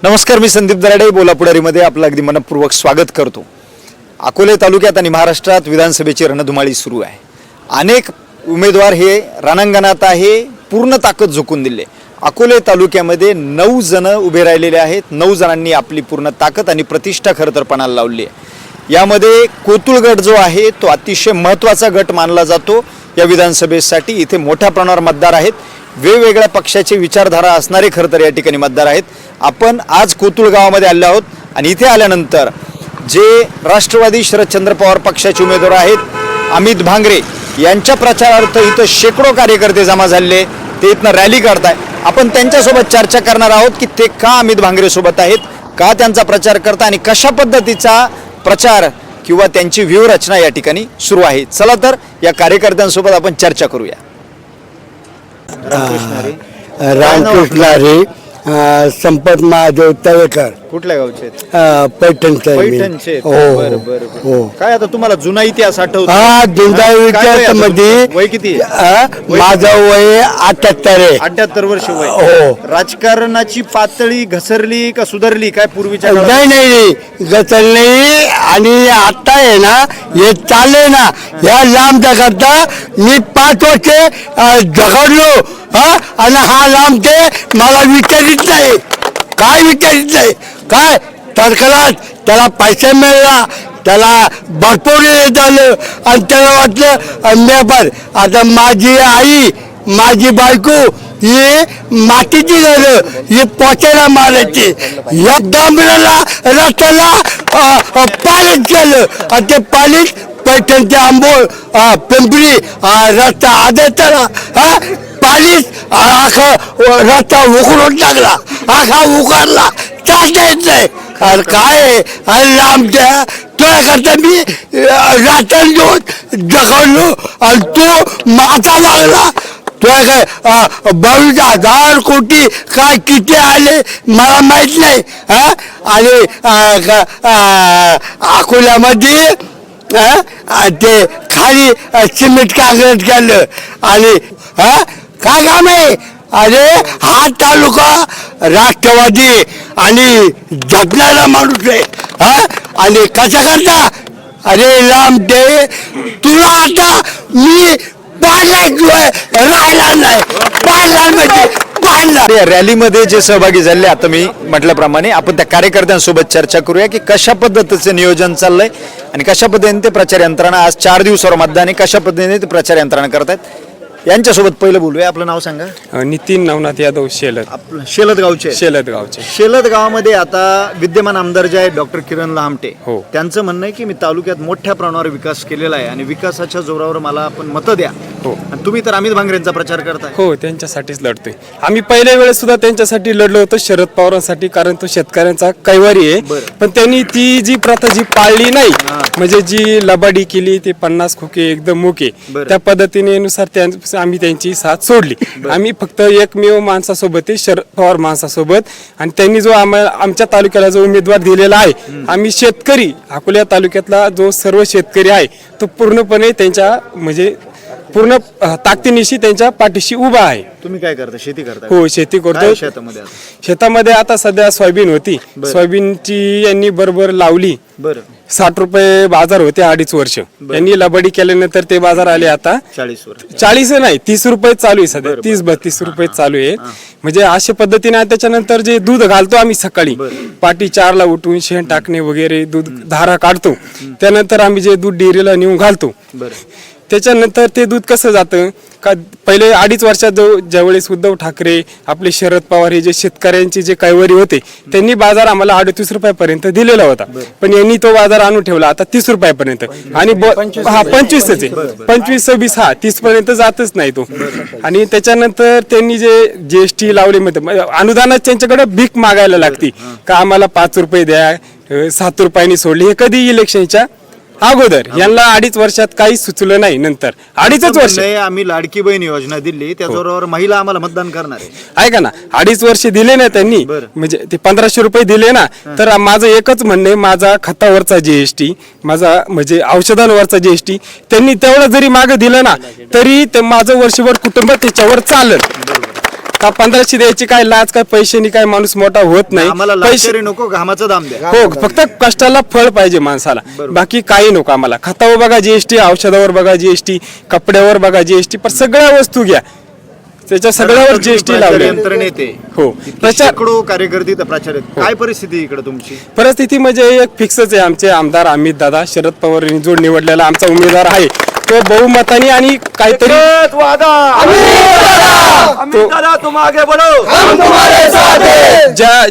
नमस्कार, मी संदीप दराडे बोलापुढारीमध्ये आपलं अगदी मनपूर्वक स्वागत करतो। अकोले तालुक्यात आणि महाराष्ट्रात विधानसभेची रणधुमाळी सुरू आहे। अनेक उमेदवार हे रणांगणात आहे, पूर्ण ताकद झोकून दिले। अकोले तालुक्यामध्ये 9 जण उभे राहिलेले आहेत। 9 जणांनी आपली पूर्ण ताकद आणि प्रतिष्ठा खरं तर पणाला लावली आहे। यामध्ये कोतुळ गट जो आहे तो अतिशय महत्त्वाचा गट मानला जातो। या विधानसभेसाठी इथे मोठ्या प्रमाणावर मतदार आहेत। वेगवेगळ्या पक्षाचे विचारधारा असणारे खरं तर या ठिकाणी मतदार आहेत। आपण आज कोतुळ गावामध्ये आलो आहोत आणि इथे आल्यानंतर जे राष्ट्रवादी शरदचंद्र पवार पक्षाचे उमेदवार आहेत अमित भांगरे यांच्या प्रचारार्थ इथं शेकडो कार्यकर्ते जमा झाले। ते इथनं रॅली काढताय। आपण त्यांच्यासोबत चर्चा करणार आहोत की ते का अमित भांगरे सोबत आहेत, का त्यांचा प्रचार करता आणि कशा पद्धतीचा प्रचार किंवा त्यांची व्यूहरचना या ठिकाणी सुरू आहे। चला तर या कार्यकर्त्यांसोबत आपण चर्चा करूया। रामकृष्णारी संपत महादेव तळेकर कुठल्या गावचे? पैठणचे। हो। काय आता तुम्हाला जुना इतिहास आठवतो? हा, जुना इतिहास मध्ये वय किती? माझं वय 78 आहे। 78 वर्ष वय। हो। राजकारणाची पातळी घसरली का सुधारली काय पूर्वीच्या काळात? नाही गचल नाही। आणि आता आहे ना हे चालले ना या लांब करता मी 5 वर्ष झगडलो आणि हा लांब ते मला विचारित नाही, काय विचारित नाही, काय तरकलात त्याला पैसा मिळाला, त्याला भरपूर झालं आणि त्याला वाटलं पण आता माझी आई माझी बायको ही मातीची घरं ही पोचायला मारायची। या डांबराला रस्त्याला पालिश केलं आणि ते पालिश पैठणचे आंबोळ पिंपरी रस्ता आदळताना पालिश रस्ता उकरून टाकला, आखा उकारला, चालता येत नाही। अरे काय आमच्या तुझ्याकरता मी रात्र देऊन जगवलो आणि तो माता लागला। तुझ्या काय 22,000 कोटी काय किती आले मला माहित नाही। आणि अकोल्यामध्ये ते खाली सिमेंट काँक्रीट केलं आणि काय काम आहे? अरे हा तालुका राष्ट्रवादी आणि जगणारा माणूस आहे। आणि कशा करता? अरे लांब दे तुला आता मी राहिला नाही पाडला। रॅलीमध्ये जे सहभागी झाले आता मी म्हटल्याप्रमाणे आपण त्या कार्यकर्त्यांसोबत चर्चा करूया की कशा पद्धतीचं नियोजन चाललंय आणि कशा पद्धतीने ते प्रचार यंत्रणा आज 4 दिवसावर मतदान आहे कशा पद्धतीने ते प्रचार यंत्रणा करतायत यांच्यासोबत पहिलं बोलूया। आपलं नाव सांगा? नितीन नवनाथ यादव, शेलद। आपलं शेलद गावचे? शेलद गावचे। शेलद गावामध्ये आता विद्यमान आमदार जे आहेत डॉक्टर किरण लहामटे, हो, त्यांचं म्हणणं आहे की मी तालुक्यात मोठ्या प्रमाणावर विकास केलेला आहे आणि विकासाच्या जोरावर मला आपण मतं द्या। हो। आणि तुम्ही तर अमित भांगरेंचा प्रचार करताय। हो, त्यांच्यासाठीच लढतोय आम्ही। पहिल्या वेळेस सुद्धा त्यांच्यासाठी लढलो होतो, शरद पवारांसाठी, कारण तो शेतकऱ्यांचा कैवारी आहे। पण त्यांनी ती जी प्रथा जी पाळली नाही, म्हणजे जी लबाडी केली ते 50 खोके एकदम मुके त्या पद्धतीने नुसार आम्ही त्यांची साथ सोडली। आम्ही फक्त एकमेव माणसासोबत आहे, शरद पवार माणसासोबत। आणि त्यांनी जो आमच्या तालुक्याला जो उमेदवार दिलेला आहे, आम्ही शेतकरी अकोल्या तालुक्यातला जो सर्व शेतकरी आहे तो पूर्णपणे त्यांच्या म्हणजे पूर्ण ताकदीनिशी त्यांच्या पाठीशी उभा आहे। तुम्ही काय करता? शेती करता? हो, शेती करतो। शेतामध्ये आता सध्या सोयाबीन होती, सोयाबीनची यांनी बरोबर लावली। 60 रुपये बाजार होते 2.5 वर्ष। यांनी लबाडी केल्यानंतर ते बाजार आले आता 40 नाही 30 रुपये चालू आहे सध्या। 30-32 रुपये चालू आहे। म्हणजे अशा पद्धतीने त्याच्यानंतर जे दूध घालतो आम्ही सकाळी पाटी 4ला उठून शेण टाकणे वगैरे दूध धारा काढतो, त्यानंतर आम्ही जे दूध डेअरीला नेऊन घालतो। त्याच्यानंतर ते दूध कसं जातं का पहिले 2.5 वर्षात ज्यावेळेस उद्धव ठाकरे आपले शरद पवार हे जे शेतकऱ्यांचे जे कैवारी होते त्यांनी बाजार आम्हाला 38 रुपयापर्यंत दिलेला होता। पण यांनी तो बाजार आणून ठेवला आता 30 रुपयापर्यंत आणि 25च आहे, 25-26 30 पर्यंत जातच नाही तो। आणि त्याच्यानंतर त्यांनी जे GST लावले म्हणजे अनुदानात त्यांच्याकडे भीक मागायला लागती का आम्हाला 5 रुपये द्या, 7 रुपयांनी सोडले। हे कधी इलेक्शनच्या अगोदर यांना 2.5 वर्षात काही सुचलं नाही। नंतर 2.5 वर्ष आम्ही लाडकी बहीण योजना दिली, त्याच्याबरोबर महिला आम्हाला मतदान करणार आहे। ऐका ना, 2.5 वर्ष दिले ना त्यांनी, म्हणजे ते 1500 रुपये दिले ना, तर माझं एकच म्हणणं आहे, माझा खतावरचा GST, माझा म्हणजे औषधांवरचा GST त्यांनी तेवढं जरी मागं दिलं ना तरी ते माझं वर्षभर कुटुंब त्याच्यावर चालेल। का 1500 द्यायची काय लाच काय पैशानी काय माणूस मोठा होत नाही. आम्हाला लाचारी नको, घामाचं दाम द्या. हो, फक्त कष्टाला फळ पाहिजे माणसाला, बाकी काही नको आम्हाला. खतावर बघा जीएसटी, औषधावर बघा जीएसटी, कपड्यावर बघा जीएसटी, पण सगळ्या वस्तू घ्या त्याच्या सगळ्यावर जीएसटी लावली. यंत्रणेते हो, प्रचार शेकडो कार्यकर्ते तर प्रचार आहेत. काय परिस्थिती इकडे तुमची? परिस्थिती म्हणजे एक फिक्सच आहे. आमचे आमदार अमित दादा शरद पवार यांनी जो निवडलेला आमचा उमेदवार आहे तो बहुमताने आणि काहीतरी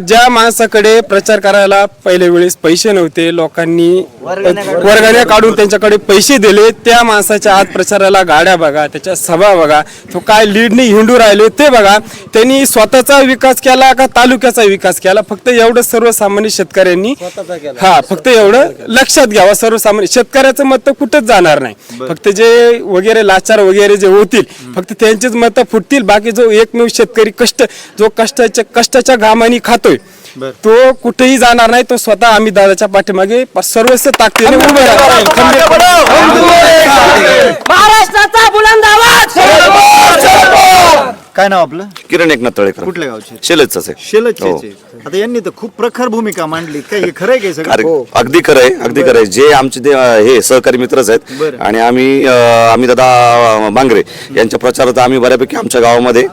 ज्या माणसाकडे प्रचार करायला पहिल्या वेळेस पैसे नव्हते, लोकांनी वर्गण्या काढून त्यांच्याकडे पैसे दिले, त्या माणसाच्या आत प्रचाराला गाड्या बघा, त्याच्या सभा बघा, तो काय लीडनी हिंडू राहिले ते बघा. त्यांनी स्वतःचा विकास केला का तालुक्याचा विकास केला? फक्त एवढं सर्वसामान्य शेतकऱ्यांनी फक्त एवढं लक्षात घ्यावं. सर्वसामान्य शेतकऱ्याचं मत तर कुठंच जाणार नाही. फक्त जे वगैरे लाचार वगैरे जे होतील फक्त त्यांचेच मत फुटतील. बाकी जो एकमेव शेतकरी जो कष्टाच्या घामानी खातोय तो कुठेही जाणार नाही. तो स्वतः आम्ही दादाच्या पाठीमागे सर्वस्व ताकदीने उभे राहतो. महाराष्ट्राचा बुलंद आवाज. काय नाव आपलं? किरण एकनाथ तळेकर. कुठल्या गावचे? शेलचच आहे. शेलचचे. आता यांनी तर खूप प्रखर भूमिका मांडली. काय हे खरंय काय सगळं? अगदी खरंय, अगदी खरंय. जे आमचे ते हे सहकारी मित्रच आहेत आणि आम्ही दादा बांगरे यांच्या प्रचारात आम्ही बऱ्यापैकी आमच्या गावामध्ये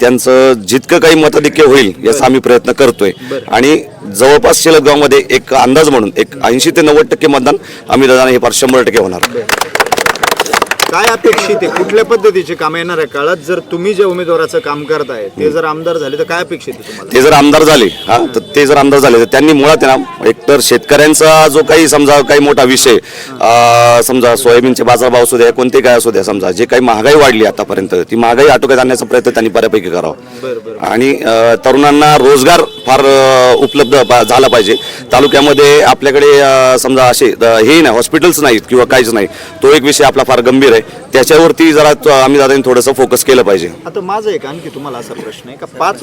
त्यांचं जितकं काही मताधिक्य होईल याचा आम्ही प्रयत्न करतोय. आणि जवळपास शेलद गावामध्ये एक अंदाज म्हणून एक 80 ते 90% मतदान आम्ही दादा हे 100% होणार. काय अपेक्षित आहे? कुठल्या पद्धतीचे काम येणाऱ्या काळात जर तुम्ही ज्या उमेदवाराचं काम करताय ते जर आमदार झाले तर काय अपेक्षित आहे तुम्हाला? ते जर आमदार झाले तर त्यांनी मुळात आहे ना, एकतर शेतकऱ्यांचा जो काही समजा काही मोठा विषय समजा सोयाबीनचे बाजारभाव असू द्या, कोणते काय असू द्या, समजा जे काही महागाई वाढली आतापर्यंत ती महागाई आटोक्यात आणण्याचा प्रयत्न त्यांनी बऱ्यापैकी करावा. आणि तरुणांना रोजगार फार उपलब्ध झाला पाहिजे. तालुक्यामध्ये आपल्याकडे समजा असे हे नाही, हॉस्पिटल्स नाहीत किंवा काहीच नाही. तो एक विषय आपला फार गंभीर आहे. त्याच्यावरती जरा आम्ही दादांनी थोडंसं फोकस केलं पाहिजे. आता माझा एक आणखी तुम्हाला असा प्रश्न आहे का 5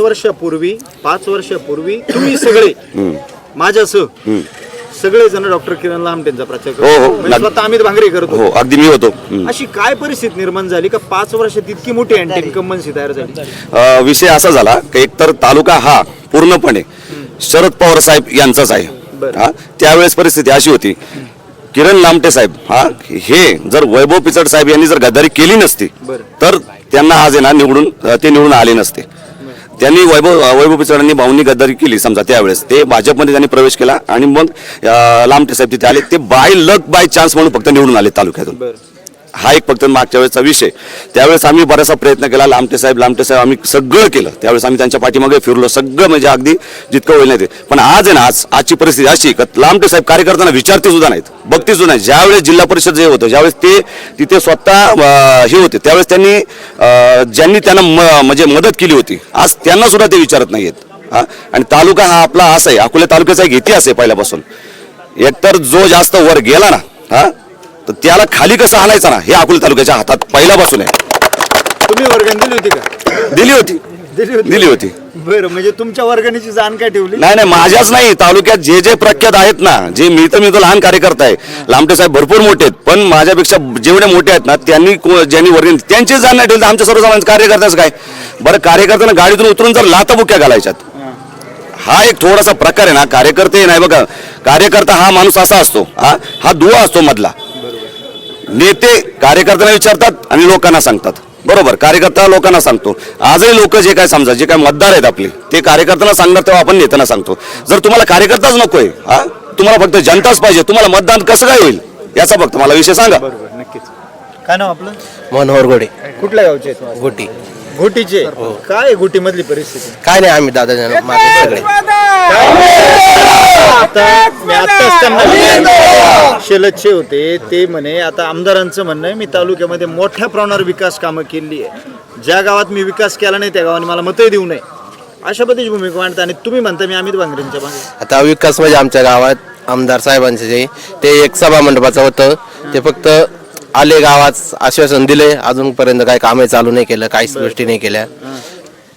वर्षापूर्वी तुम्ही सगळे माझ्यासह सगळे जण डॉक्टर किरण लामटेंचा प्रचार करतो, स्वतः अमित भांगरे करतो. हो, अगदी मी होतो. अशी काय परिस्थिती निर्माण झाली का 5 वर्षात इतकी मोठी अँटी इन्कम्बन्सी तयार झाली? विषय असा झाला की एकतर तालुका हा पूर्णपणे शरद पवार साहेब यांचाच आहे. त्यावेळेस परिस्थिती अशी होती, किरण लामटे साहेब हे जर वैभव पिचड साहेब यांनी जर गद्दारी केली नसती तर त्यांना आज आहे ना निवडून आले नसते. त्यांनी वैभव पिचडांनी भाऊंनी गद्दारी केली समजा, त्यावेळेस ते भाजपमध्ये त्यांनी प्रवेश केला आणि मग लामटे साहेब तिथे आले. ते बाय चान्स म्हणून फक्त निवडून आले तालुक्यातून. हा एक फक्त मागच्या वेळेचा विषय. त्यावेळेस आम्ही बराचसा प्रयत्न केला. लामटे साहेब आम्ही सगळं केलं. त्यावेळेस आम्ही त्यांच्या पाठीमागे फिरलो सगळं, म्हणजे अगदी जितकं होईल नाही ते. पण आज आहे ना, आजची परिस्थिती अशी का लामटे साहेब कार्यकर्त्यांना विचारते सुद्धा नाहीत, बघते सुद्धा नाही. ज्यावेळेस जिल्हा परिषद जे होतं, ज्यावेळेस ते तिथे स्वतः हे होते, त्यावेळेस ज्यांनी त्यांना म्हणजे मदत केली होती आज त्यांना सुद्धा ते विचारत नाहीयेत. आणि तालुका हा आपला असा आहे, अकोला तालुक्याचा एक इतिहास आहे पहिल्यापासून. एकतर जो जास्त वर गेला ना तर त्याला खाली कसं आणायचं ना हे अकोला तालुक्याच्या हातात पहिल्यापासून आहे. तुम्ही वर्गणी दिली होती का? दिली होती. बरं, म्हणजे तुमच्या वर्गणीची जाण काय ठेवली? नाही, माझ्याच नाही, तालुक्यात जे प्रख्यात आहेत ना, जे मी तर लहान कार्यकर्ता आहे. लामटे साहेब भरपूर मोठे आहेत, पण माझ्यापेक्षा जेवढे मोठे आहेत ना ज्यांनी वर्गणी त्यांचीच जाण नाही ठेवली. आमच्या सर्वसामान्य कार्यकर्त्याच काय बरं, कार्यकर्त्यांना गाडीतून उतरून जर लाताबुक्या घालायच्यात, हा एक थोडासा प्रकार आहे ना. कार्यकर्ते नाही बघा, कार्यकर्ता हा माणूस असा असतो, हा दुवा असतो मधला. नेते कार्यकर्त्यांना विचारतात आणि लोकांना सांगतात. बरोबर, कार्यकर्ता लोकांना सांगतो. आजही लोक जे काय समजा जे काय मतदार आहेत आपले ते कार्यकर्त्यांना सांगणार, तेव्हा आपण नेत्यांना सांगतो. जर तुम्हाला कार्यकर्ताच नकोय, तुम्हाला फक्त जनताच पाहिजे, तुम्हाला मतदान कसं काय होईल याचा फक्त मला विषय सांगा. बरोबर, नक्कीच. काय नाव आपलं? मनोहर गोडे. कुठल्या गावचे? घोटीचे. काय घोटी मधली परिस्थिती? काय नाही, आम्ही दादा सगळे शेलदचे होते ते म्हणे, आता आमदारांचं म्हणणं आहे मी तालुक्यामध्ये मोठ्या प्रमाणावर विकास कामं केली आहे, ज्या गावात मी विकास केला नाही त्या गावाने मला मतही देऊ नये, अशा पद्धतीची भूमिका मांडता. आणि तुम्ही म्हणता मी अमित भांगरेंच्या मागे. आता विकास म्हणजे आमच्या गावात आमदार साहेबांचे जे ते एक सभा मंडपाचं होतं, ते फक्त आले गावात आश्वासन दिले, अजूनपर्यंत काही कामे चालू नाही केलं, काहीच गोष्टी नाही केल्या.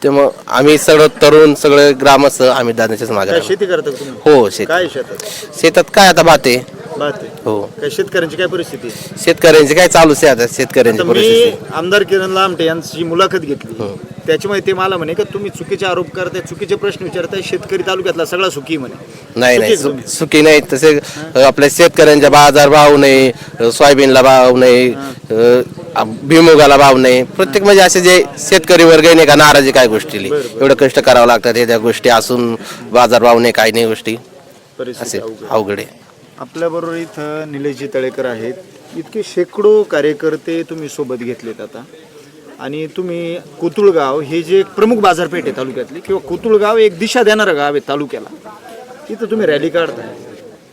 त्यामुळे आम्ही सगळं तरुण सगळे ग्रामस्थ आम्ही दादाच्याच मागे. शेती करता तुम्ही? हो, काय शेतात काय आता भात आहे, हो. काय शेतकऱ्यांची काय परिस्थिती आहे? शेतकऱ्यांची काय चालूच आहे आता शेतकऱ्यांची आता मी परिस्थिती. आमदार किरण लामटे यांची मुलाखत घेतली त्याच्यामुळे ते मला म्हणे का तुम्ही चुकीचे आरोप करताय, चुकीचे प्रश्न विचारताय, शेतकरी तालुक्यातला सगळा सुखी म्हणे. नाही सुखी नाही आहे तुम्ही. सुखी नाही तसे आपल्या शेतकऱ्यांच्या बाजार भाव नाही, सोयाबीनला भाव नाही, भुईमुगाला भाव नाही. प्रत्येक म्हणजे असे जे शेतकरी वर्ग आहे नाही का नाराजी काय गोष्टी एवढं कष्ट करावं लागतात हे त्या गोष्टी असून बाजार भाव नाही काही नाही गोष्टी परिस्थिती असे अवघड. अवघड आहे. आपल्याबरोबर इथं निलेशजी तळेकर आहेत. इतके शेकडो कार्यकर्ते तुम्ही सोबत घेतलेत आता, आणि तुम्ही कोतुळगाव हे जे एक प्रमुख बाजारपेठ आहे तालुक्यातली, किंवा कोतुळगाव एक दिशा देणारं गाव आहे तालुक्याला, इथं तुम्ही रॅली काढताय.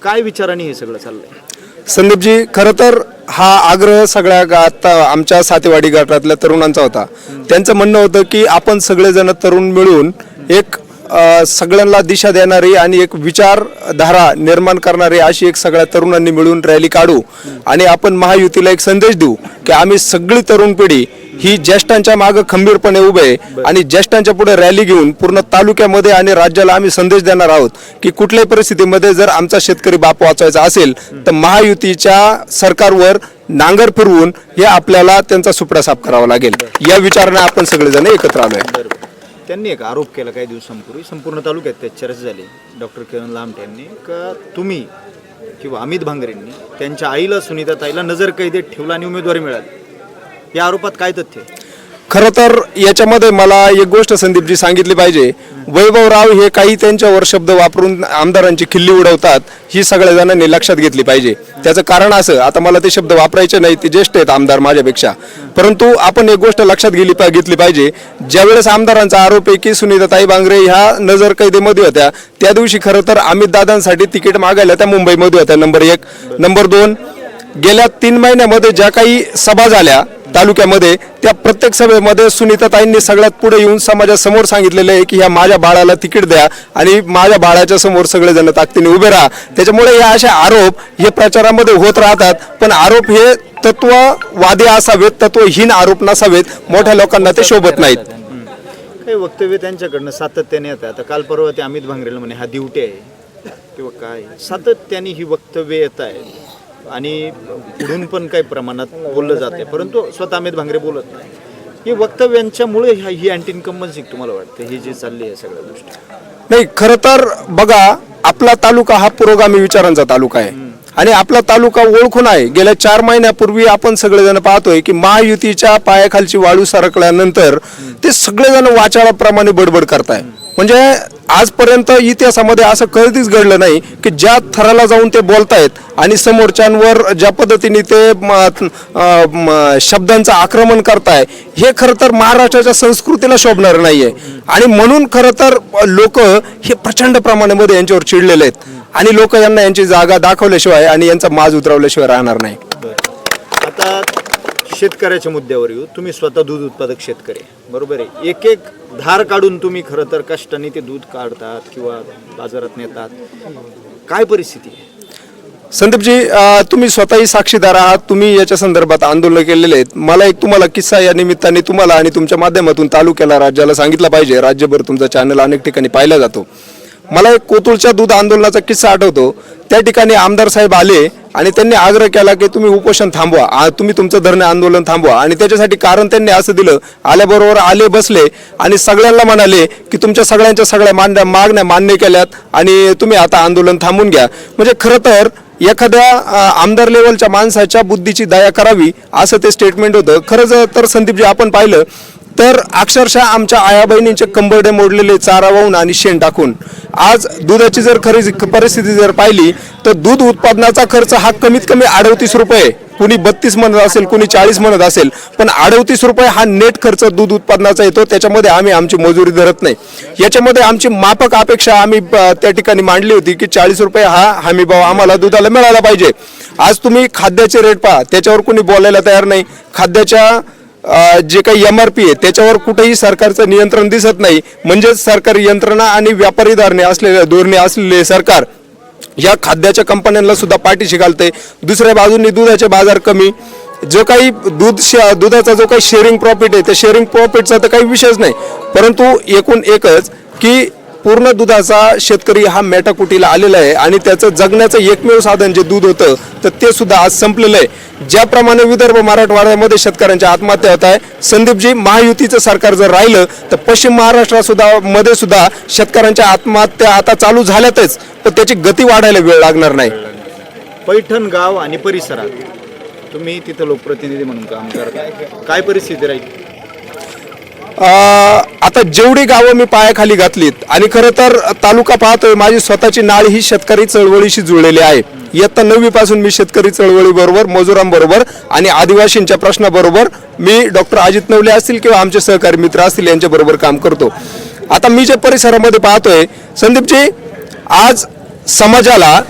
काय विचारांनी हे सगळं चाललंय? संदीपजी, खरं तर हा आग्रह सगळ्या आता आमच्या सातेवाडी गटातल्या तरुणांचा होता. त्यांचं म्हणणं होतं की आपण सगळेजण तरुण मिळून एक सगळ्यांना दिशा देणारी आणि एक विचारधारा निर्माण करणारी अशी एक सगळ्या तरुणांनी मिळून रॅली काढू आणि आपण महायुतीला एक संदेश देऊ की आम्ही सगळी तरुण पिढी ही ज्येष्ठांच्या मागे खंबीरपणे उभे आहे आणि ज्येष्ठांच्या पुढे रॅली घेऊन पूर्ण तालुक्यामध्ये आणि राज्याला आम्ही संदेश देणार आहोत की कुठल्याही परिस्थितीमध्ये जर आमचा शेतकरी बाप वाचवायचा असेल तर महायुतीच्या सरकारवर नांगर फिरवून हे आपल्याला त्यांचा सुपडा साफ करावा लागेल. या विचाराने आपण सगळेजण एकत्र आलोय. त्यांनी एक आरोप केला काही दिवसांपूर्वी, संपूर्ण तालुक्यात त्याची चर्चा झाली डॉक्टर किरण लामटे यांनी, का तुम्ही किंवा अमित भांगरेंनी त्यांच्या आईला सुनीताताईला नजरकैदेत ठेवला आणि उमेदवारी मिळाली. या आरोपात काय तथ्य आहे? खरं तर याच्यामध्ये मला एक गोष्ट संदीपजी सांगितली पाहिजे. वैभवराव हे काही त्यांच्यावर शब्द वापरून आमदारांची खिल्ली उडवतात, ही सगळ्या जणांनी लक्षात घेतली पाहिजे. त्याचं कारण असं, आता मला ते शब्द वापरायचे नाही, ते ज्येष्ठ आहेत आमदार माझ्यापेक्षा, परंतु आपण एक गोष्ट लक्षात घेतली पाहिजे. ज्यावेळेस आमदारांचा आरोप आहे की सुनीताताई भांगरे ह्या नजरकैदेमध्ये होत्या, त्या दिवशी खरं तर अमित दादांसाठी तिकीट मागायला त्या मुंबईमध्ये होत्या. नंबर 1. नंबर 2, गेल्या 3 महिन्यामध्ये ज्या काही सभा झाल्या तालुक्यामध्ये, त्या प्रत्येक सभेमध्ये सुनीताताईंनी सगळ्यात पुढे येऊन समाजासमोर सांगितलेलं आहे की ह्या माझ्या बाळाला तिकीट द्या आणि माझ्या बाळाच्या समोर सगळेजण ताकदीने उभे राहा. त्याच्यामुळे या अशा आरोप हे प्रचारामध्ये होत राहतात, पण आरोप हे तत्ववादी असावेत, तत्वहीन आरोप नसावेत. मोठ्या लोकांना ते शोभत नाहीत. काही वक्तव्य त्यांच्याकडनं सातत्याने येतात. आता काल परवा ते अमित भांगरेला म्हणे हा दिवटे आहे किंवा काय, सातत्याने ही वक्तव्य येत आहेत आणि पुढून पण काही प्रमाणात बोललं जाते, परंतु स्वतः अमित भांगरे बोलत नाही. हे वक्तव्यांच्यामुळे ही अँटी इन्कम्बन्सी तुम्हाला वाटते हे जे चालले आहे सगळ्या गोष्टी? नाही, खरं तर बघा, आपला तालुका हा पुरोगामी विचारांचा तालुका आहे आणि आपला तालुका ओळखून आहे. गेल्या 4 महिन्यापूर्वी आपण सगळेजण पाहतोय की महायुतीच्या पायाखालची वाळू सरकल्यानंतर ते सगळेजण वाचाळाप्रमाणे बडबड करताय. म्हणजे आजपर्यंत इतिहासामध्ये असं कधीच घडलं नाही की ज्या थराला जाऊन ते बोलतायत आणि समोरच्यांवर ज्या पद्धतीने ते शब्दांचं आक्रमण करताय, हे खरं तर महाराष्ट्राच्या संस्कृतीला शोभणार नाहीये. आणि म्हणून खरं तर लोक हे प्रचंड प्रमाणामध्ये यांच्यावर चिडलेले आहेत आणि लोक यांना यांची जागा दाखवल्याशिवाय आणि यांचा माज उतरवल्याशिवाय राहणार नाही. आता शेतकऱ्याच्या मुद्द्यावर येऊ. तुम्ही स्वतः दूध उत्पादक शेतकरी आहे, बरोबर आहे. एक एक धार काढून तुम्ही खरं तर कष्टाने ते दूध काढतात किंवा बाजारात नेतात. काय परिस्थिती आहे? संदीपजी, तुम्ही स्वतःही साक्षीदार आहात. तुम्ही याच्या संदर्भात आंदोलन केलेले आहेत. मला एक तुम्हाला किस्सा या निमित्ताने तुम्हाला आणि तुमच्या माध्यमातून तालुक्याला, राज्याला सांगितला पाहिजे. राज्यभर तुमचा चॅनल अनेक ठिकाणी पाहिला जातो. मला एक कोतुळच्या दूध आंदोलनाचा किस्सा आठवतो. त्या ठिकाणी आमदार साहेब आले आणि त्यांनी आग्रह केला की तुम्ही उपोषण थांबवा, तुम्ही तुमचं धरणे आंदोलन थांबवा. आणि त्याच्यासाठी कारण त्यांनी असं दिलं, आल्याबरोबर आले, बसले आणि सगळ्यांना म्हणाले की तुमच्या सगळ्या मागण्या मान्य केल्यात आणि तुम्ही आता आंदोलन थांबून घ्या. म्हणजे खरं तर एखाद्या आमदार लेवलच्या माणसाच्या बुद्धीची दया करावी असं ते स्टेटमेंट होतं. खरंच तर संदीपजी, आपण पाहिलं तर अक्षरशः आमच्या आया बहिणींचे कंबरडे मोडलेले चारा वाहून आणि शेण टाकून आज दुधाची जर खरी परिस्थिती जर पाहिली तर दूध उत्पादनाचा खर्च हा कमीत कमी 38 रुपये, कुणी 32 म्हणत असेल, कुणी 40 म्हणत असेल, पण 38 रुपये हा नेट खर्च दूध उत्पादनाचा येतो. त्याच्यामध्ये आम्ही आमची मजुरी धरत नाही. याच्यामध्ये आमची माफक अपेक्षा आम्ही त्या ठिकाणी मांडली होती की 40 रुपये हा हमी भाव आम्हाला दुधाला मिळाला पाहिजे. आज तुम्ही खाद्याचे रेट पहा, त्याच्यावर कुणी बोलायला तयार नाही. खाद्याच्या जे काही MRP आहे त्याच्यावर कुठेही सरकारचं नियंत्रण दिसत नाही. म्हणजेच सरकारी यंत्रणा आणि व्यापारी धोरणे असलेले सरकार या खाद्याच्या कंपन्यांना सुद्धा पाठीशी घालते. दुसऱ्या बाजूने दुधाचे बाजार कमी. जो काही दुधाचा जो काही शेअरिंग प्रॉफिट आहे, त्या शेअरिंग प्रॉफिटचा तर काही विषयच नाही. परंतु एकूण एकच की पूर्ण दुधाचा शेतकरी हा मेटाकुटीला आलेला आहे आणि त्याचं जगण्याचं एकमेव साधन जे दूध होतं तर ते सुद्धा आज संपलेलं आहे. ज्याप्रमाणे विदर्भ मराठवाड्यामध्ये शेतकऱ्यांच्या आत्महत्या होत आहे, संदीपजी, महायुतीचं सरकार जर राहिलं तर पश्चिम महाराष्ट्रात सुद्धा मध्ये सुद्धा शेतकऱ्यांच्या आत्महत्या आता चालू झाल्यातच, पण त्याची गती वाढायला वेळ लागणार नाही. पैठण गाव आणि परिसरात तुम्ही तिथं लोकप्रतिनिधी म्हणून काम करताय, काय परिस्थिती राहील? आता जेवढी गावं मी पायाखाली घातलीत आणि खरं तर तालुका पाहतोय, माझी स्वतःची नाळ ही शेतकरी चळवळीशी जुळलेली आहे. इयत्ता 9वी पासून मी शेतकरी चळवळीबरोबर, मजुरांबरोबर आणि आदिवासींच्या प्रश्नाबरोबर मी डॉक्टर अजित नवले असतील किंवा आमचे सहकारी मित्र असतील यांच्याबरोबर काम करतो. आता मी जे परिसरामध्ये पाहतोय संदीपजी, आज समाजाला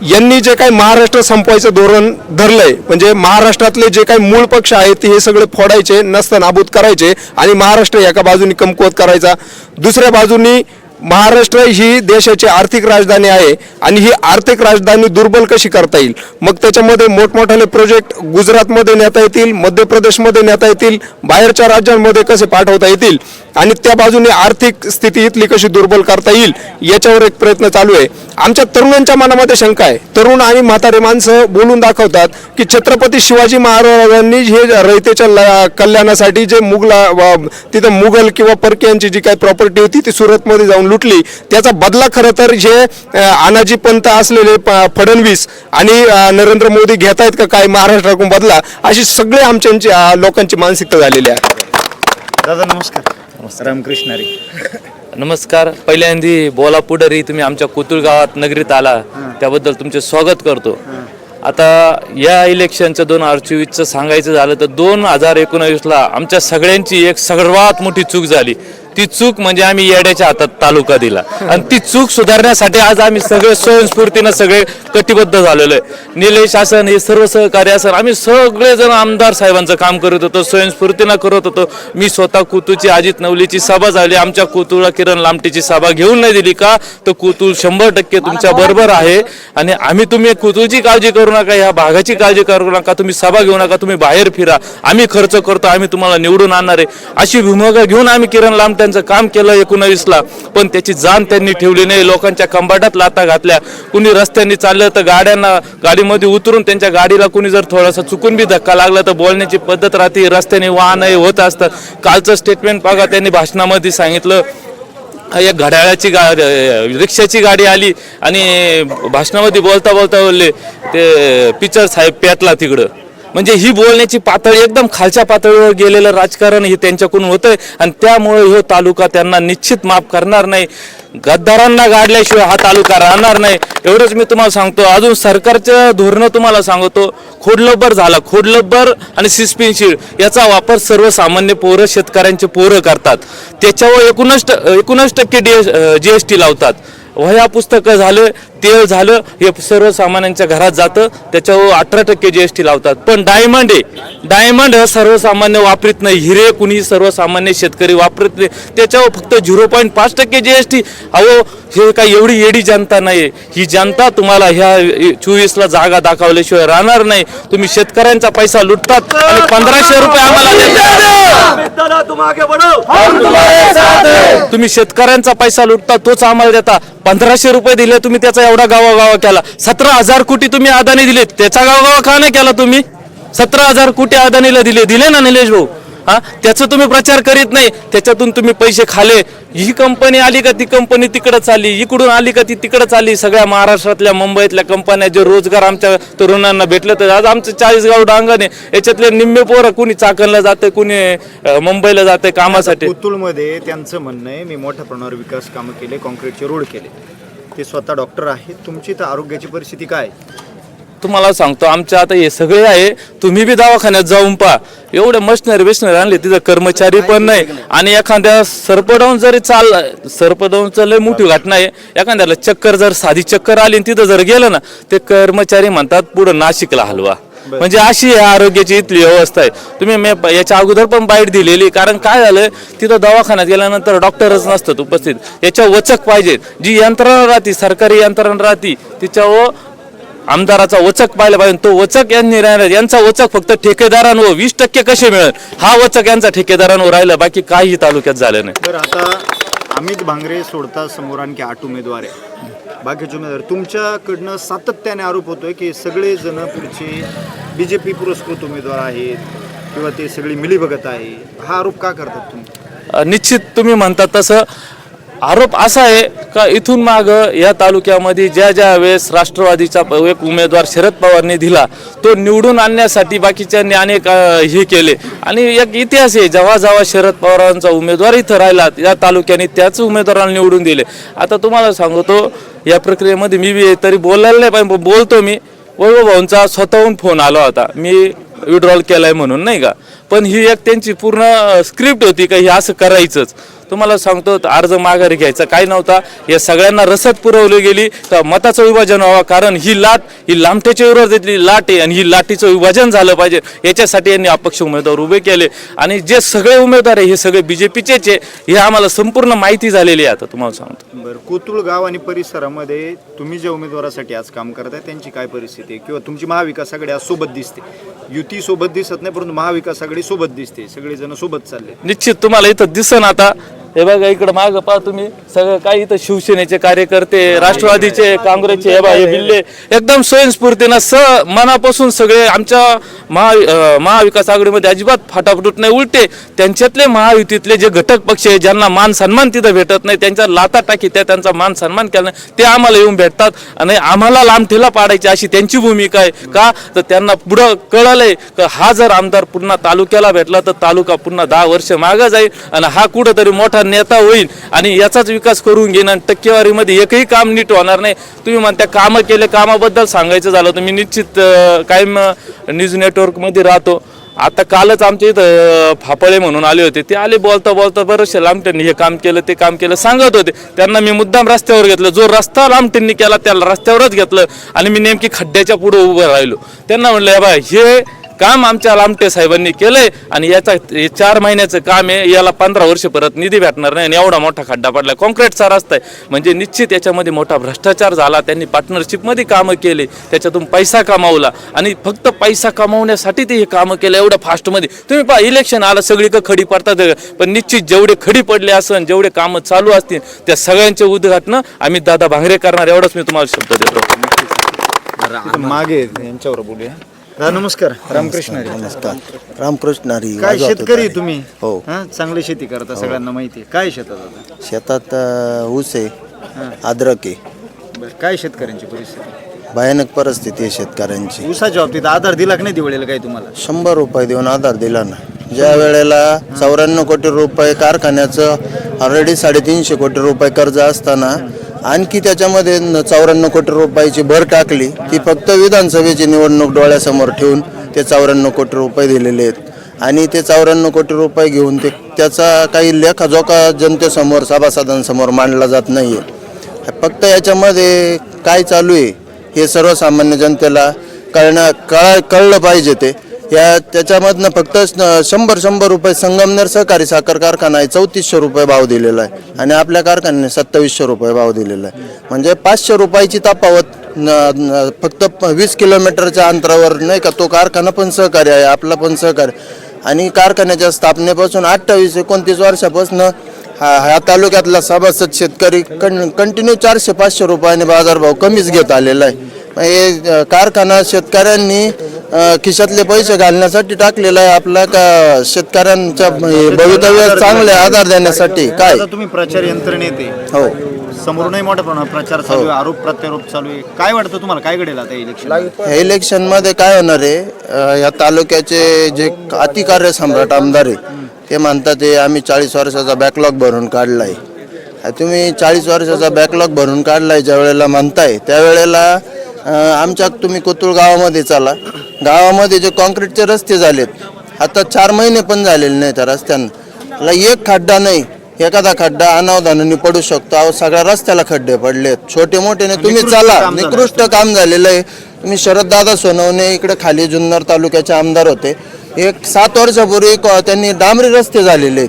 यांनी जे काही महाराष्ट्र संपवायचं धोरण धरलंय, म्हणजे महाराष्ट्रातले जे काही मूळ पक्ष आहेत ते हे सगळे फोडायचे, नस्तनाबूत करायचे आणि महाराष्ट्र एका बाजूनी कमकुवत करायचा, दुसऱ्या बाजूनी महाराष्ट्र ही देशाची आर्थिक राजधानी आहे आणि ही आर्थिक राजधानी दुर्बल कशी करता येईल, मग त्याच्यामध्ये मोठमोठाले प्रोजेक्ट गुजरातमध्ये नेता येतील, मध्य प्रदेशमध्ये नेता येतील, बाहेरच्या राज्यांमध्ये कसे पाठवता येतील आणि त्या बाजूने आर्थिक स्थिती इथली कशी दुर्बल करता येईल याच्यावर एक प्रयत्न चालू आहे. आमच्या तरुणांच्या मनामध्ये शंका आहे. तरुण आणि म्हातारे माणसं बोलून दाखवतात की छत्रपती शिवाजी महाराजांनी हे रयतेच्या कल्याणासाठी जे तिथं मुघल किंवा परकीयांची जी काही प्रॉपर्टी होती ती सुरतमध्ये जाऊन लुटली, त्याचा बदला खरं तर जे अनाजी पंत असलेले फडणवीस आणि नरेंद्र मोदी घेत आहेत का काय महाराष्ट्राकडून बदला, अशी सगळे आमच्या लोकांची मानसिकता झालेली आहे. दादा नमस्कार. रामकृष्ण हरी. नमस्कार. पहिल्यांदी बोला पुढारी, तुम्ही आमच्या कोतुळ गावात नगरीत आला त्याबद्दल तुमचे स्वागत करतो. आता या इलेक्शनचं 2024चं सांगायचं झालं तर 2019ला आमच्या सगळ्यांची एक सर्वात मोठी चूक झाली. ती चूक म्हणजे आम्ही येड्याच्या हातात तालुका दिला आणि ती चूक सुधारण्यासाठी आज आम्ही सगळे स्वयंस्फूर्तीनं सगळे कटिबद्ध झालेलो आहे. निलेश आसन हे सर्व सहकारी असन, आम्ही सगळेजण आमदार साहेबांचं काम करत होतो, स्वयंस्फूर्तीनं करत होतो. मी स्वतः कुतूची अजित नवलीची सभा झाली, आमच्या कुतूळला किरण लामटेची सभा घेऊन नाही दिली का, तर कुतूळ 100% तुमच्या बरोबर आहे आणि आम्ही, तुम्ही कुतूळची काळजी करू नका, ह्या भागाची काळजी करू नका, तुम्ही सभा घेऊ नका, तुम्ही बाहेर फिरा, आम्ही खर्च करतो, आम्ही तुम्हाला निवडून आणणार आहे, अशी भूमिका घेऊन आम्ही किरण लामटे त्यांचं काम केलं 19ला. पण त्याची जाण त्यांनी ठेवली नाही. लोकांच्या कंबाटात लाता घातल्या. कुणी रस्त्यांनी चाललं तर गाडीमध्ये उतरून त्यांच्या गाडीला कुणी जर थोडासा चुकून बी धक्का लागला तर बोलण्याची पद्धत राहते. रस्त्याने वाहन होत असतात. कालचं स्टेटमेंट बघा, त्यांनी भाषणामध्ये सांगितलं एक घड्याळाची रिक्षाची गाडी आली आणि भाषणामध्ये बोलता बोलले ते पिक्चर साहेब पेटला तिकडं. म्हणजे ही बोलण्याची पातळी एकदम खालच्या पातळीवर गेलेलं राजकारण हे त्यांच्याकडून होतंय आणि त्यामुळे हा तालुका त्यांना निश्चित माफ करणार नाही. गद्दारांना गाडल्याशिवाय हा तालुका राहणार नाही. एवढंच मी तुम्हाला सांगतो. अजून सरकारचं धोरणं तुम्हाला सांगतो. खोडलब्बर झाला, खोडलब्बर आणि सिस्पिनशील याचा वापर सर्वसामान्य पोरं, शेतकऱ्यांचे पोरं करतात. त्याच्यावर 19% GST लावतात. वह्या पुस्तकं झालं, तेल झालं, हे सर्वसामान्यांच्या घरात जातं, त्याच्यावर 18% GST लावतात. पण डायमंड हा सर्वसामान्य वापरत नाही. हिरे कुणी सर्वसामान्य शेतकरी वापरत नाही, त्याच्यावर फक्त 0.5% GST. अहो, हे काही एवढी येडी जनता नाही. ही जनता तुम्हाला ह्या 24ला जागा दाखवल्याशिवाय राहणार नाही. तुम्ही शेतकऱ्यांचा पैसा लुटतात आणि 1500 रुपये आम्हाला देतात. तुम्ही शेतकऱ्यांचा पैसा लुटता, तोच आम्हाला देता. 1500 रुपये दिले तुम्ही, त्याचा एवढा गावागावा केला. 17,000 कोटी तुम्ही अदानी दिले, त्याचा गावागावा का नाही केला तुम्ही? 17,000 कोटी अदानीला दिले ना निलेश भाऊ. त्याचा तुम्ही प्रचार करीत नाही. त्याच्यातून तुम्ही पैसे खाले. ही कंपनी आली का ती कंपनी तिकडं चालली, इकडून आली का ती तिकडं चालली. सगळ्या महाराष्ट्रातल्या, मुंबईतल्या कंपन्या जे रोजगार आमच्या तरुणांना भेटलं, तर आज आमचं 40 गाव डांगण आहे. याच्यातले निम्मे पोरं कुणी चाकणला जाते, कुणी मुंबईला जाते कामासाठी. कोतुळमध्ये त्यांचं म्हणणं आहे, मी मोठ्या प्रमाणावर विकास कामं केले, कॉन्क्रीटचे रोड केले. ते स्वतः डॉक्टर आहेत. तुमची तर आरोग्याची परिस्थिती काय? तुम्हाला सांगतो, आमच्या आता हे सगळे आहे. तुम्ही बी दवाखान्यात जाऊन पहा. एवढे मशनरी आणले, तिथं कर्मचारी पण नाही. आणि एखाद्या सरपडाऊन जरी सरपडाऊनचं लय मोठी घटना आहे. एखाद्याला चक्कर, जर साधी चक्कर आली तिथं जर गेलं ना, ते कर्मचारी म्हणतात पुढं नाशिकला हलवा. म्हणजे अशी आरोग्याची इथली व्यवस्था आहे. तुम्ही याच्या अगोदर पण बाईट दिलेली. कारण काय झालं, तिथं दवाखान्यात गेल्यानंतर डॉक्टरच नसतात उपस्थित. याच्या वचक पाहिजे. जी यंत्रणा राहते, सरकारी यंत्रणा राहते, तिच्यावर आमदाराचा वचक पाहिला पाहिजे. तो वचक यांनी राहिला. यांचा वचक फक्त ठेकेदारांवर 20% कसे मिळेल, हा वचक यांचा ठेकेदारांवर राहिला. बाकी काही तालुक्यात झालं नाही. बरं, आता अमित भांगरे सोडता समोर आणखी 8 उमेदवार आहे. बाकीचे उमेदवार तुमच्याकडनं सातत्याने आरोप होतोय की सगळे जण पुढचे BJP पुरस्कृत उमेदवार आहेत किंवा ते सगळी मिलीभगत आहे. हा आरोप का करतात तुम्ही? निश्चित तुम्ही म्हणता तसं आरोप असा आहे का इथून माग या तालुक्यामध्ये ज्या वेळेस राष्ट्रवादीचा एक उमेदवार शरद पवारने दिला तो निवडून आणण्यासाठी बाकीच्यांनी अनेक हे केले आणि एक इतिहास आहे जेव्हा शरद पवारांचा उमेदवार इथं राहिला या तालुक्याने त्याच उमेदवाराला निवडून दिले. आता तुम्हाला सांगतो या प्रक्रियेमध्ये मी तरी बोलायला नाही पण बोलतो मी. वैभव भाऊंचा स्वतःहून फोन आला होता मी विड्रॉल केलाय म्हणून नाही का, पण ही एक त्यांची पूर्ण स्क्रिप्ट होती का हे असं करायचंच. तुम्हाला सांगतो अर्ज माघारी घ्यायचा काही नव्हता. या सगळ्यांना रसद पुरवली गेली तर मताचं विभाजन व्हावं, कारण ही लाट ही लामटेच्या विरोधातली लाट आहे आणि ही लाटीचं विभाजन झालं पाहिजे याच्यासाठी यांनी अपक्ष उमेदवार उभे केले. आणि जे सगळे उमेदवार आहे हे सगळे BJPचेच आहे हे आम्हाला संपूर्ण माहिती झालेली आहे. आता तुम्हाला सांगतो बरं, कोतुळ गाव आणि परिसरामध्ये तुम्ही ज्या उमेदवारासाठी आज काम करताय त्यांची काय परिस्थिती आहे किंवा तुमची महाविकास आघाडी आज सोबत दिसते? युती सोबत दिसत नाही परंतु महाविकास आघाडी सोबत दिसते, सगळेजण सोबत चालले. निश्चित तुम्हाला इथं दिसन आता हे बघा इकडे माग पहा तुम्ही सगळं काही इथं शिवसेनेचे कार्यकर्ते राष्ट्रवादीचे काँग्रेसचे हे बिल्ले एकदम स्वयंस्फूर्तीनं मनापासून सगळे आमच्या महाविकास आघाडीमध्ये अजिबात फाटाफूट नाही. उलटे त्यांच्यातले महायुतीतले जे घटक पक्ष आहे ज्यांना मान सन्मान तिथं भेटत नाही त्यांच्या लाता टाकी त्यांचा मान सन्मान केला नाही ते आम्हाला येऊन भेटतात आणि आम्हाला लांबठेला पाडायची अशी त्यांची भूमिका आहे. का तर त्यांना पुढं कळलंय का हा जर आमदार पुन्हा तालुक्याला भेटला तर तालुका पुन्हा 10 वर्ष मागं जाईल आणि हा कुठंतरी मोठा नेता होईल आणि याचाच विकास करून घेईन आणि टक्केवारीमध्ये एकही काम नीट होणार नाही. तुम्ही म्हणता कामं केले, कामाबद्दल सांगायचं झालं तर मी निश्चित कायम न्यूज नेटवर्कमध्ये राहतो. आता कालच आमच्या इथं फापळे म्हणून आले होते, ते आले बोलता बोलता बरेचसे लामटेंनी हे काम केलं ते काम केलं सांगत होते. त्यांना मी मुद्दाम रस्त्यावर घेतलं, जो रस्ता लामटेंनी केला त्याला रस्त्यावरच घेतलं आणि मी नेमकी खड्ड्याच्या पुढे उभं राहिलो. त्यांना म्हणलं बा हे काम आमच्या लामटे साहेबांनी केलंय आणि याचा 4 महिन्याचं काम आहे, याला 15 वर्ष परत निधी भेटणार नाही आणि एवढा मोठा खड्डा पडला, कॉन्क्रीटचा रस्ता आहे. म्हणजे निश्चित याच्यामध्ये मोठा भ्रष्टाचार झाला. त्यांनी पार्टनरशिपमध्ये कामं केले, त्याच्यातून पैसा कमावला आणि फक्त पैसा कमावण्यासाठी ते हे कामं केलं एवढ्या फास्टमध्ये. तुम्ही पहा इलेक्शन आलं सगळीकडे खडी पडतात, पण निश्चित जेवढे खडी पडले असन जेवढे कामं चालू असतील त्या सगळ्यांचे उद्घाटन आम्ही दादा भांगरे करणार एवढंच मी तुम्हाला शब्द देतो. मागे यांच्यावर बोलूया. नमस्कार, रामकृष्ण हरी. नमस्कार, रामकृष्ण हरी. काय शेतकरी तुम्ही? हो. चांगली शेती करता सगळ्यांना माहिती आहे. काय शेतात आता? शेतात ऊस आहे, अद्रक आहे. बरं, काय शेतकऱ्यांची परिस्थिती? भयानक परिस्थिती आहे शेतकऱ्यांची. ऊसाच्या बाबतीत आधार दिला की नाही दिवाळीला काही तुम्हाला? 100 रुपये देऊन आधार दिला ना. ज्या वेळेला 94 कोटी रुपये कारखान्याचं ऑलरेडी 350 कोटी रुपये कर्ज असताना आणखी त्याच्यामध्ये 94 कोटी रुपयाची भर टाकली, ती फक्त विधानसभेची निवडणूक डोळ्यासमोर ठेवून ते 94 कोटी रुपये दिलेले आहेत आणि ते 94 कोटी रुपये घेऊन ते त्याचा काही लेखाजोखा जनतेसमोर सभासदांसमोर मांडला जात नाही आहे. फक्त याच्यामध्ये काय चालू आहे हे सर्वसामान्य जनतेला कळलं पाहिजे. ते त्याच्यामधनं फक्त 100 रुपये संगमनेर सहकारी साखर कारखाना आहे 3400 रुपये भाव दिलेला आहे आणि आपल्या कारखान्याने 2700 रुपये भाव दिलेला आहे. म्हणजे 500 रुपयाची तफावत फक्त 20 किलोमीटरच्या अंतरावर नाही का. तो कारखाना पण सहकारी आहे, आपला पण सहकारी. आणि कारखान्याच्या स्थापनेपासून 28-29 वर्षापासून ह्या तालुक्यातला सभासद शेतकरी कंटिन्यू 400-500 रुपयाने बाजारभाव कमीच घेत आलेला आहे. हे कारखाना शेतकऱ्यांनी खिशातले पैसे घालण्यासाठी टाकलेला आहे आपला का शेतकऱ्यांच्या भवितव्यात चांगले आधार देण्यासाठी? काय तुम्ही प्रचार यंत्रणेत आहे, हो, समोरूनही मोठ्या प्रमाणात प्रचार चालू आहे, आरोप प्रत्यारोप चालू आहे. काय वाटतं तुम्हाला काय घडेल आता इलेक्शन? ह्या इलेक्शन मध्ये काय होणार आहे? या तालुक्याचे जे अतिकार्य सम्राट आमदार आहे ते म्हणतात आम्ही 40 वर्षाचा बॅकलॉग भरून काढलाय. तुम्ही 40 वर्षाचा बॅकलॉग भरून काढलाय ज्या वेळेला म्हणताय त्यावेळेला आमच्या तुम्ही कोतुळ गावामध्ये चाला, गावामध्ये जे कॉन्क्रीटचे रस्ते झालेत आता 4 महिने पण झालेले नाही त्या रस्त्यांना. एक खड्डा नाही, एखादा खड्डा अनावधानाने पडू शकतो. अहो सगळ्या रस्त्याला खड्डे पडलेत छोटे मोठे. तुम्ही चाला, निकृष्ट काम झालेलं आहे. तुम्ही शरददादा सोनवणे इकडे खाली जुन्नर तालुक्याचे आमदार होते. 7 वर्षापूर्वी त्यांनी डांबरी रस्ते झालेले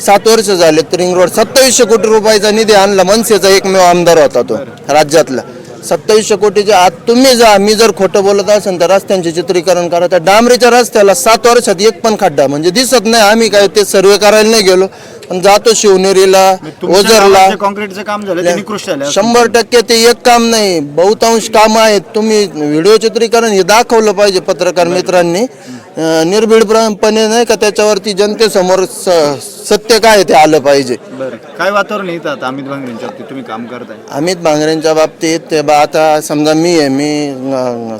7 वर्ष झाले. रिंग रोड 2700 कोटी रुपयाचा निधी आणला. मनसेचा एकमेव आमदार होता तो राज्यातला. 2700 कोटीच्या आत तुम्ही जा. मी जर खोटं बोलत असेल तर रस्त्यांचे चित्रीकरण करा. त्या डांबरीच्या रस्त्याला 7 वर्षात एक पण खड्डा म्हणजे दिसत नाही. आम्ही काय ते सर्वे करायला नाही गेलो, पण जातो शिवनेरीला, ओझरला. कॉन्क्रीटचं काम झालं ते निकृष्ट झालं. 100% ते एक काम नाही, बहुतांश काम आहेत. तुम्ही व्हिडिओ चित्रीकरण हे दाखवलं पाहिजे पत्रकार मित्रांनी निर्भीडपणे, नाही का त्याच्यावरती जनतेसमोर सत्य काय ते आलं पाहिजे. बरं, काय वातावरण येतं आता अमित भांगरेंच्या बाबतीत तुम्ही काम करताय? अमित भांगरेंच्या बाबतीत ते आता समजा मी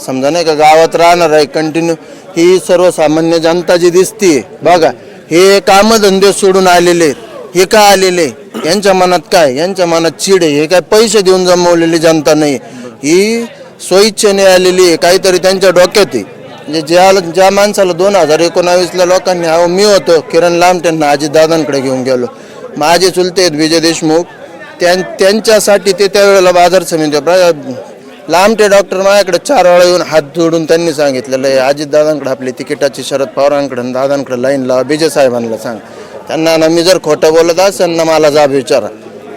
समजा नाही का गावात राहणार आहे कंटिन्यू. ही सर्वसामान्य जनता जी दिसते बघा, हे कामधंदे सोडून आलेले, हे का आलेले, यांच्या मनात काय, यांच्या मनात चिड आहे. हे काय पैसे देऊन जमवलेली जनता नाही, ही स्वइच्छेने आलेली आहे. काहीतरी त्यांच्या डोक्यात आहे. म्हणजे ज्या माणसाला 2019ला लोकांनी मी होतो किरण लामटेंना अजितदादांकडे घेऊन गेलो, माझे चुलते आहेत विजय देशमुख, त्यांच्यासाठी ते त्यावेळेला बाजार समिती लामटे डॉक्टर माझ्याकडे 4 वेळा येऊन हात जोडून त्यांनी सांगितलेलं आहे अजितदादांकडे आपली तिकिटाची शरद पवारांकडे दादांकडे लाईन लावा, विजय साहेबांना सांग. त्यांना ना मी जर खोटं बोलत असेल ना मला जाब विचारा.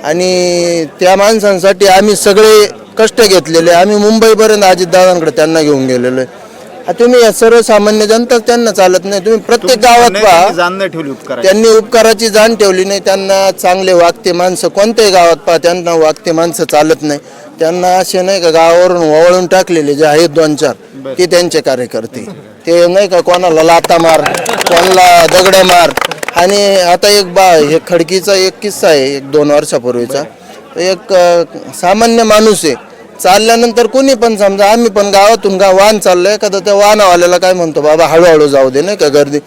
आणि त्या माणसांसाठी आम्ही सगळे कष्ट घेतलेले. आम्ही मुंबईपर्यंत अजितदादांकडे त्यांना घेऊन गेलेलो आहे. तुम्ही सर्वसामान्य जनता त्यांना चालत नाही. तुम्ही प्रत्येक गावात पहा, जाण नाही ठेवली उपकार. त्यांनी उपकाराची जाण ठेवली नाही. त्यांना चांगले वागते माणसं कोणत्याही गावात पहा, त्यांना वागते माणसं चालत नाही. त्यांना असे नाही का गावावरून वळून टाकलेले जे आहेत 2-4 ते त्यांचे कार्यकर्ते. ते नाही का कोणाला लाता मार, कोणाला दगड मार. आणि आता हे खडकीचा एक किस्सा आहे 1-2 वर्षापूर्वीचा. एक सामान्य माणूस आहे, चालल्यानंतर कोणी पण समजा आम्ही पण गावातून वाहन चाललंय एखादं, त्या वाहनवाल्याला काय म्हणतो बाबा हळूहळू जाऊ दे नाही का गर्दी.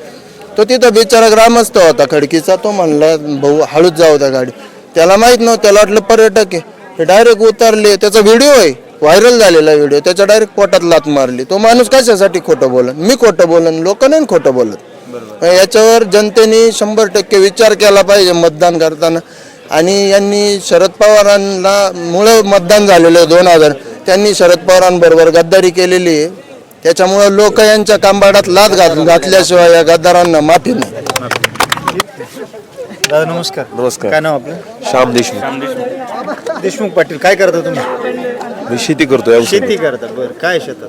तो तिथं बिचारा ग्रामस्थ होता खडकीचा, तो म्हणला भाऊ हळूच जाऊ द्या गाडी. त्याला माहित नव्हतं, त्याला वाटलं पर्यटक आहे. हे डायरेक्ट उतरले, त्याचा व्हिडिओ आहे व्हायरल झालेला व्हिडिओ, त्याच्या डायरेक्ट पोटात लात मारली. तो माणूस कशासाठी खोटं बोलन? मी खोटं बोलन, लोक नाही खोटं बोलत. याच्यावर जनतेने 100% विचार केला पाहिजे मतदान करताना. आणि यांनी शरद पवारांना मुळे मतदान झालेलं आहे 2000, त्यांनी शरद पवारांबरोबर गद्दारी केलेली आहे. त्याच्यामुळे लोक यांच्या कांबाडात लात घातल्याशिवाय या गद्दारांना माफी नाही. दादा नमस्कार. नमस्कार. काय नाव आपलं? श्याम देशमुख. देशमुख पाटील. काय करता तुम्ही? मी शेती करतोय. शेती करतात. बरं, काय शेतात?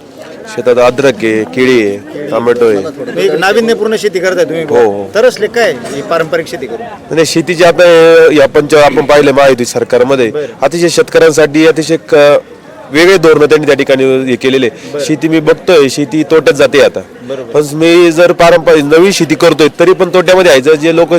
शेतात अद्रक आहे, केळी आहे, टोमॅटो आहे. एक नाविन्यपूर्ण शेती करताय तुम्ही. हो. तरसले काय ही पारंपरिक शेती करून? आणि शेतीची आता या आपण पाहिले महायुती सरकारमध्ये अतिशय शेतकऱ्यांसाठी अतिशय वेगळे धोरण त्यांनी त्या ठिकाणी हे केलेले. शेती मी बघतोय शेती तोट्यात जाते आता. पण मी जर पारंपरिक नवीन शेती करतोय तरी पण तोट्यामध्ये आहे. जे लोक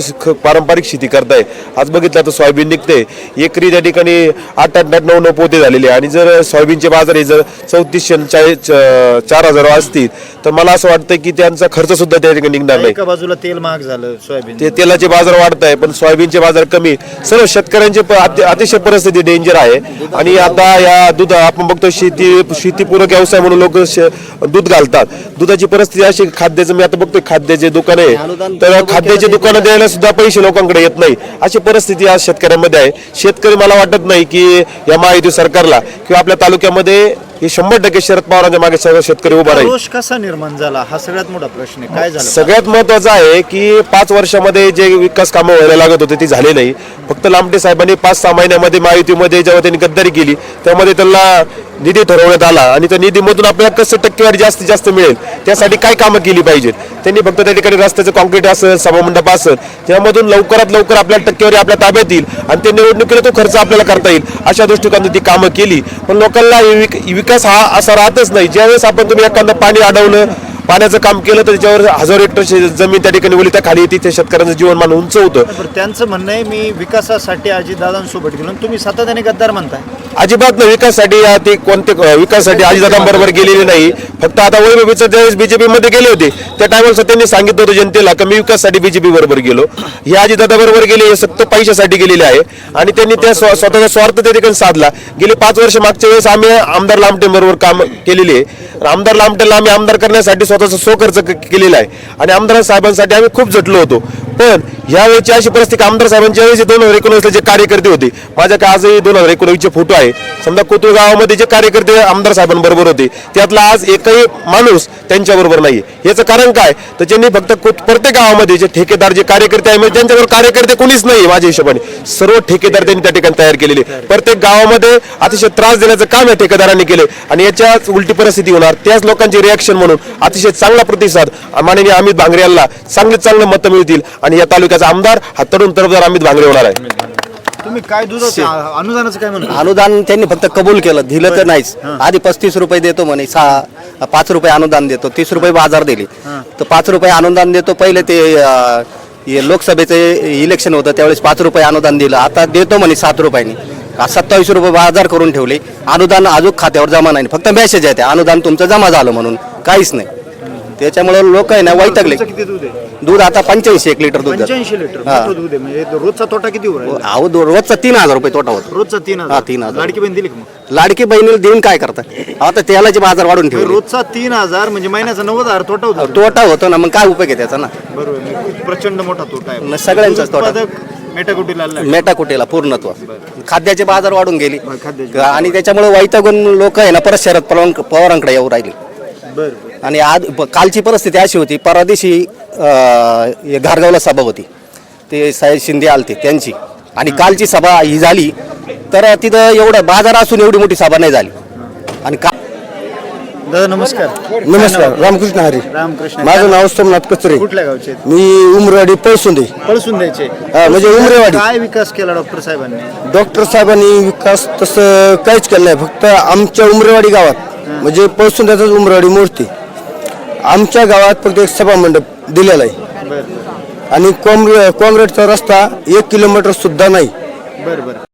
पारंपरिक शेती करताय, आज बघितलं तर सोयाबीन निघते एकरी त्या ठिकाणी 8-8, 9-9 पोते झालेले. आणि जर सोयाबीनचे बाजार हे जर 3440 असतील तर मला असं वाटतं की त्यांचा खर्च सुद्धा त्या ठिकाणी निघणार नाही. एका बाजूला तेल महाग झालं, सोयाबीन ते तेलाचे बाजार वाढत आहे पण सोयाबीनचे बाजार कमी. सर्व शेतकऱ्यांची अतिशय परिस्थिती डेंजर आहे. आणि आता या दूध आपण बघतो शेतीपूरक व्यवसाय म्हणून लोक दूध घालतात. दुधाची परिस्थिती अशी, खाद्याचं मी आता बघतोय खाद्याचे दुकान आहे तर खाद्याचे दुकानं द्यायला सुद्धा पैसे लोकांकडे येत नाही. अशी परिस्थिती आज शेतकऱ्यांमध्ये आहे. शेतकरी मला वाटत नाही की या महायुती सरकारला किंवा आपल्या तालुक्यामध्ये हे 100% शरद पवारांच्या मागे सगळं शेतकरी उभा राहील. रोष कसा निर्माण झाला हा सगळ्यात मोठा प्रश्न आहे. काय झालं? सगळ्यात महत्वाचं आहे की 5 वर्षामध्ये जे विकास कामं व्हायला लागत होते ती झाली नाही. फक्त लामटे साहेबांनी 5-6 महिन्यामध्ये महायुतीमध्ये जेव्हा त्यांनी गद्दारी केली त्यामध्ये त्यांना निधी ठरवण्यात आला आणि त्या निधीमधून आपल्याला कसं टक्केवारी जास्तीत जास्त मिळेल त्यासाठी काय कामं केली पाहिजेत. त्यांनी फक्त त्या ठिकाणी रस्त्याचं कॉन्क्रीट असेल, सभामंडप असेल, त्यामधून लवकरात लवकर आपल्याला टक्केवारी आपल्या ताब्यात येईल आणि ते निवडणुकीला तो खर्च आपल्याला करता येईल अशा दृष्टिकोनातून ती कामं केली. पण लोकांना विकास हा असा राहतच नाही. ज्यावेळेस आपण तुम्ही एखादं पाणी अडवलं, पाण्याचं काम केलं तर त्याच्यावर 1000 हेक्टर जमीन त्या ठिकाणी ओली त्या खाली येते, त्या शेतकऱ्यांचं जीवनमान उंच होतं. त्यांचं म्हणणं आहे मी विकासासाठी अजितदादांसोबत गेलो, तुम्ही सातत्याने गद्दार म्हणताय. अजिबात नाही. विकासासाठी ते कोणते विकासासाठी अजितदादांबरोबर गेलेले नाही. फक्त आता वैभवीचं ज्यावेळेस बीजेपी मध्ये गेले होते त्या टायमाला त्यांनी सांगितलं होतं जनतेला की मी विकासासाठी बीजेपी बरोबर गेलो. हे अजितदादा बरोबर गेले हे फक्त पैशासाठी गेलेले आहे आणि त्यांनी त्या स्वतःचा स्वार्थ त्या ठिकाणी साधला. गेले 5 वर्ष मागच्या वेळेस आम्ही आमदार लामटे बरोबर काम केलेले आहे. आमदार लामटेला आम्ही आमदार करण्यासाठी स्वतःचा स्वखर्च केलेला आहे आणि आमदार साहेबांसाठी आम्ही खूप झटलो होतो. पण यावेळेची अशी परिस्थिती आमदार साहेबांच्या वेळेस 2019 जे कार्यकर्ते होते, माझ्याकडे आजही 2019 फोटो आहे. समजा कोतुळ गावामध्ये जे कार्यकर्ते आमदार साहेबांबरोबर होते त्यातला आज एकही माणूस त्यांच्याबरोबर नाही. याचं कारण काय तर त्यांनी फक्त प्रत्येक गावामध्ये जे ठेकेदार जे कार्यकर्ते आहे म्हणजे त्यांच्याबरोबर कार्यकर्ते कोणीच नाही माझ्या हिशोबाने. सर्व ठेकेदार त्यांनी त्या ठिकाणी तयार केलेले. प्रत्येक गावामध्ये अतिशय त्रास देण्याचं काम या ठेकेदारांनी केले आणि याच्याच उलटी परिस्थिती होणार. त्याच लोकांची रिॲक्शन म्हणून अतिशय चांगला प्रतिसाद माननीय अमित भांगरे यांना चांगले मतं मिळतील आणि या तालुक्याचा आमदार हा तरुण तरफदार अमित भांगरे होणार आहे. तुम्ही काय दुधाचं अनुदानाचं काय म्हणता? अनुदान त्यांनी फक्त कबूल केलं, दिलं तर नाहीच. आधी 35 रुपये देतो म्हणे, 5 रुपये अनुदान देतो, 30 रुपये बाजार दिले तर 5 रुपये अनुदान देतो. पहिले ते लोकसभेचे इलेक्शन होतं त्यावेळेस 5 रुपये अनुदान दिलं, आता देतो म्हणे 7 रुपयांनी. 27 रुपये बाजार करून ठेवले. अनुदान अजून खात्यावर जमा नाही, फक्त मेसेज आहे त्या अनुदान तुमचं जमा झालं म्हणून, काहीच नाही. त्याच्यामुळे लोक आहे ना वैतागले. किती दूध आहे? दूध आता 85 1 लिटर दूध. 85 लिटर हा. मोठं दूध आहे. म्हणजे रोजचा तोटा किती होईल? अहो रोजचा 3,000 रुपये तोटा होतो. रोजचा 3,000. हा, 3,000. लाडकी बहीण दिली का मग? लाडकी बहिणीला देऊन काय करता, आता तेलाचे बाजार वाढून ठेवले. रोजचा 3,000 म्हणजे महिन्याचा 90,000 तोटा होतो. तोटा होतो ना, मग काय उपयोग आहे त्याचा ना. बरोबर. खूप प्रचंड मोठा तोटा आहे. सगळ्यांचाच तोटा. उत्पादक मेटाकुटीला आला. मेटाकुटीला पूर्णत्व. खाद्याचे बाजार वाढून गेली खाद्याचे. आणि त्याच्यामुळे वैतागून लोक आहे ना परत शरद पवारांकडे येऊ राहिली. बरं. आणि आज कालची परिस्थिती अशी होती, परवा दिवशी घारगावला सभा होती, ते साहेब शिंदे आलते त्यांची, आणि कालची सभा ही झाली तर तिथं एवढं बाजार असून एवढी मोठी सभा नाही झाली. आणि दादा नमस्कार. नमस्कार, रामकृष्ण हरी. रामकृष्ण. माझं नाव सोमनाथ कचरे. कुठल्या गावचे? मी उमरवाडी पळसुंदे. पळसून द्यायचे. म्हणजे उमरेवाडी. काय विकास केला डॉक्टर साहेबांनी? डॉक्टर साहेबांनी विकास तसं काहीच केलं नाही, फक्त आमच्या उमरेवाडी गावात म्हणजे पळसुंद्याचाच उमरेवाडी मूर्ती आमच्या गावात फक्त एक सभा मंडप दिलेला आहे. आणि काँक्रीटचा रस्ता 1 किलोमीटर सुद्धा नाही. बरं.